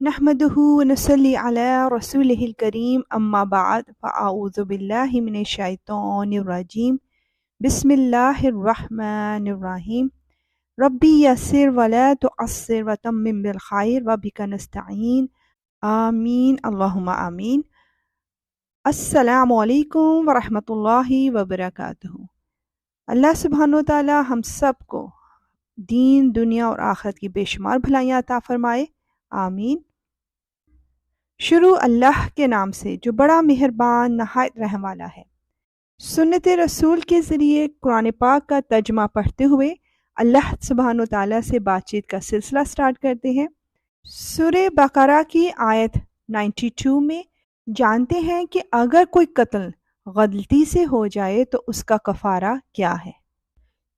نحمده ونصلي على رسوله الكريم أما بعد فأعوذ بالله من الشيطان الرجيم بسم الله الرحمن الرحيم ربي يسر ولا تعسر وتمم بالخير وبك نستعين آمين اللهم آمين. السلام علیکم ورحمۃ اللہ وبرکاتہ. اللہ سبحانہ و تعالی ہم سب کو دین دنیا اور آخرت کی بے شمار بھلائیاں عطا فرمائے، آمین. شروع اللہ کے نام سے جو بڑا مہربان نہایت رحم والا ہے. سنت رسول کے ذریعے قرآن پاک کا ترجمہ پڑھتے ہوئے اللہ سبحانہ و تعالیٰ سے بات چیت کا سلسلہ سٹارٹ کرتے ہیں. سورہ بقرہ کی آیت 92 میں جانتے ہیں کہ اگر کوئی قتل غلطی سے ہو جائے تو اس کا کفارہ کیا ہے.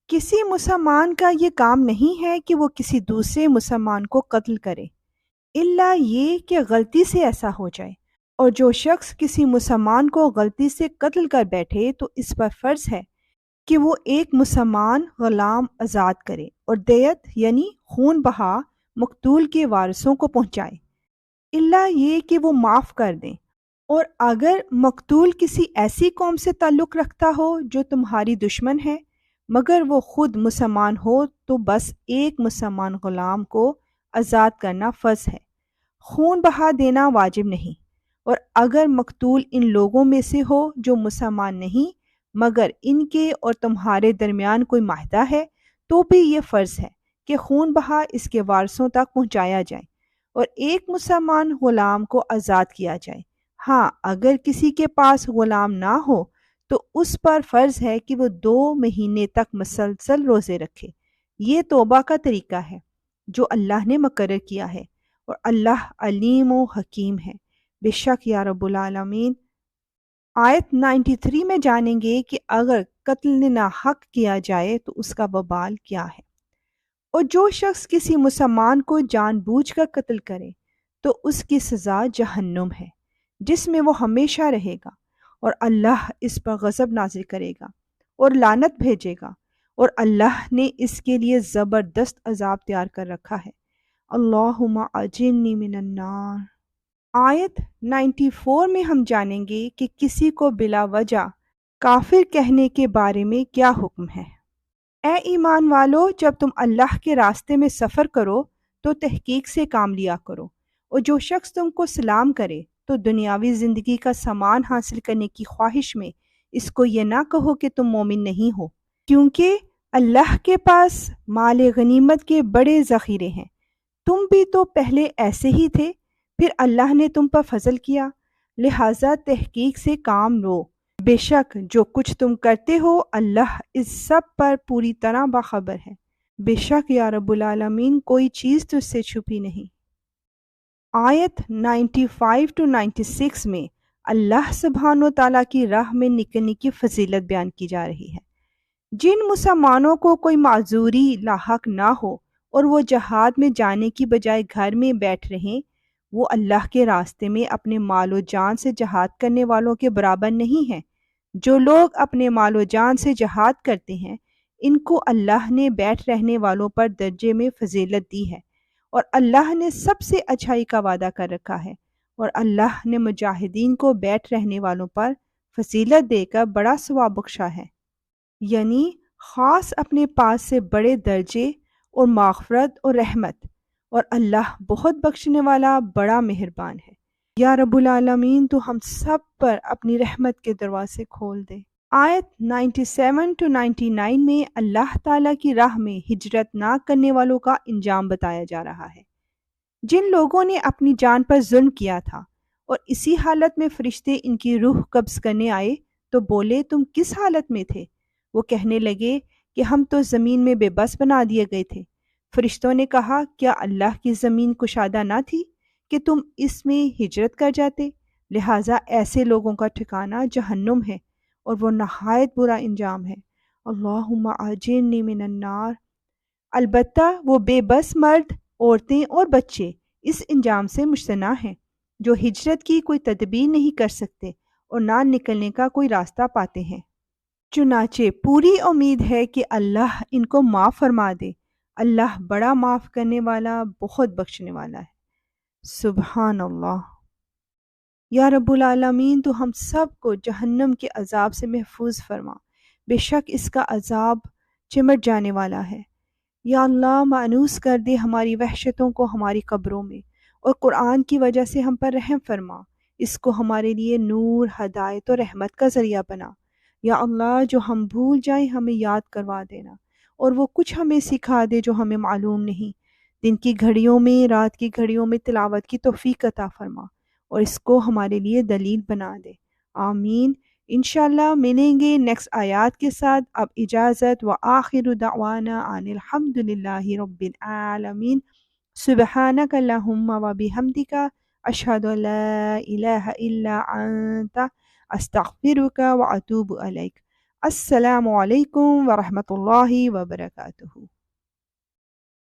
کسی مسلمان کا یہ کام نہیں ہے کہ وہ کسی دوسرے مسلمان کو قتل کرے، الا یہ کہ غلطی سے ایسا ہو جائے، اور جو شخص کسی مسلمان کو غلطی سے قتل کر بیٹھے تو اس پر فرض ہے کہ وہ ایک مسلمان غلام آزاد کرے اور دیت یعنی خون بہا مقتول کے وارثوں کو پہنچائے، الا یہ کہ وہ معاف کر دیں. اور اگر مقتول کسی ایسی قوم سے تعلق رکھتا ہو جو تمہاری دشمن ہے مگر وہ خود مسلمان ہو تو بس ایک مسلمان غلام کو آزاد کرنا فرض ہے، خون بہا دینا واجب نہیں. اور اگر مقتول ان لوگوں میں سے ہو جو مسلمان نہیں مگر ان کے اور تمہارے درمیان کوئی معاہدہ ہے تو بھی یہ فرض ہے کہ خون بہا اس کے وارثوں تک پہنچایا جائے اور ایک مسلمان غلام کو آزاد کیا جائے. ہاں اگر کسی کے پاس غلام نہ ہو تو اس پر فرض ہے کہ وہ 2 مہینے تک مسلسل روزے رکھے. یہ توبہ کا طریقہ ہے جو اللہ نے مقرر کیا ہے، اور اللہ علیم و حکیم ہے. بے شک یا رب العالمین. آیت 93 میں جانیں گے کہ اگر قتل ناحق کیا جائے تو اس کا وبال کیا ہے. اور جو شخص کسی مسلمان کو جان بوجھ کر قتل کرے تو اس کی سزا جہنم ہے جس میں وہ ہمیشہ رہے گا، اور اللہ اس پر غضب نازل کرے گا اور لعنت بھیجے گا، اور اللہ نے اس کے لیے زبردست عذاب تیار کر رکھا ہے. اللہم اجرنی من النار. آیت 94 میں ہم جانیں گے کہ کسی کو بلا وجہ کافر کہنے کے بارے میں کیا حکم ہے. اے ایمان والو، جب تم اللہ کے راستے میں سفر کرو تو تحقیق سے کام لیا کرو، اور جو شخص تم کو سلام کرے تو دنیاوی زندگی کا سامان حاصل کرنے کی خواہش میں اس کو یہ نہ کہو کہ تم مومن نہیں ہو، کیونکہ اللہ کے پاس مال غنیمت کے بڑے ذخیرے ہیں. تم بھی تو پہلے ایسے ہی تھے، پھر اللہ نے تم پر فضل کیا، لہٰذا تحقیق سے کام لو. بے شک جو کچھ تم کرتے ہو اللہ اس سب پر پوری طرح باخبر ہے. بے شک یا رب العالمین کوئی چیز تجھ سے چھپی نہیں. آیت 95 to 96 میں اللہ سبحانہ و تعالیٰ کی راہ میں نکلنے کی فضیلت بیان کی جا رہی ہے. جن مسلمانوں کو کوئی معذوری لاحق نہ ہو اور وہ جہاد میں جانے کی بجائے گھر میں بیٹھ رہیں، وہ اللہ کے راستے میں اپنے مال و جان سے جہاد کرنے والوں کے برابر نہیں ہیں. جو لوگ اپنے مال و جان سے جہاد کرتے ہیں ان کو اللہ نے بیٹھ رہنے والوں پر درجے میں فضیلت دی ہے، اور اللہ نے سب سے اچھائی کا وعدہ کر رکھا ہے. اور اللہ نے مجاہدین کو بیٹھ رہنے والوں پر فضیلت دے کر بڑا ثواب بخشا ہے، یعنی خاص اپنے پاس سے بڑے درجے اور مغفرت اور رحمت. اور اللہ بہت بخشنے والا بڑا مہربان ہے. یا رب العالمین تو ہم سب پر اپنی رحمت کے دروازے کھول دے. آیت 97 to 99 میں اللہ تعالیٰ کی راہ میں ہجرت نہ کرنے والوں کا انجام بتایا جا رہا ہے. جن لوگوں نے اپنی جان پر ظلم کیا تھا اور اسی حالت میں فرشتے ان کی روح قبض کرنے آئے تو بولے تم کس حالت میں تھے؟ وہ کہنے لگے کہ ہم تو زمین میں بے بس بنا دیے گئے تھے. فرشتوں نے کہا کیا اللہ کی زمین کشادہ نہ تھی کہ تم اس میں ہجرت کر جاتے؟ لہٰذا ایسے لوگوں کا ٹھکانہ جہنم ہے اور وہ نہایت برا انجام ہے. اللہم اجرنی من النار. البتہ وہ بے بس مرد، عورتیں اور بچے اس انجام سے مجتنع ہیں جو ہجرت کی کوئی تدبیر نہیں کر سکتے اور نہ نکلنے کا کوئی راستہ پاتے ہیں. چنانچہ پوری امید ہے کہ اللہ ان کو معاف فرما دے. اللہ بڑا معاف کرنے والا بہت بخشنے والا ہے. سبحان اللہ۔ یا رب العالمین، تو ہم سب کو جہنم کے عذاب سے محفوظ فرما، بے شک اس کا عذاب چمٹ جانے والا ہے۔ یا اللہ، مانوس کر دے ہماری وحشتوں کو ہماری قبروں میں، اور قرآن کی وجہ سے ہم پر رحم فرما، اس کو ہمارے لیے نور، ہدایت اور رحمت کا ذریعہ بنا۔ یا اللہ، جو ہم بھول جائیں ہمیں یاد کروا دینا، اور وہ کچھ ہمیں سکھا دے جو ہمیں معلوم نہیں۔ دن کی گھڑیوں میں، رات کی گھڑیوں میں تلاوت کی توفیق عطا فرما، اور اس کو ہمارے لیے دلیل بنا دے۔ آمین۔ انشاءاللہ ملیں گے نیکسٹ آیات کے ساتھ۔ اب اجازت، وآخر دعوانا ان الحمدللہ رب العالمین۔ سبحانک اللہم وبحمدک، اشہد ان لا الہ الا انت، استغفرک واتوب الیک۔ السلام علیکم ورحمۃ اللہ وبرکاتہ۔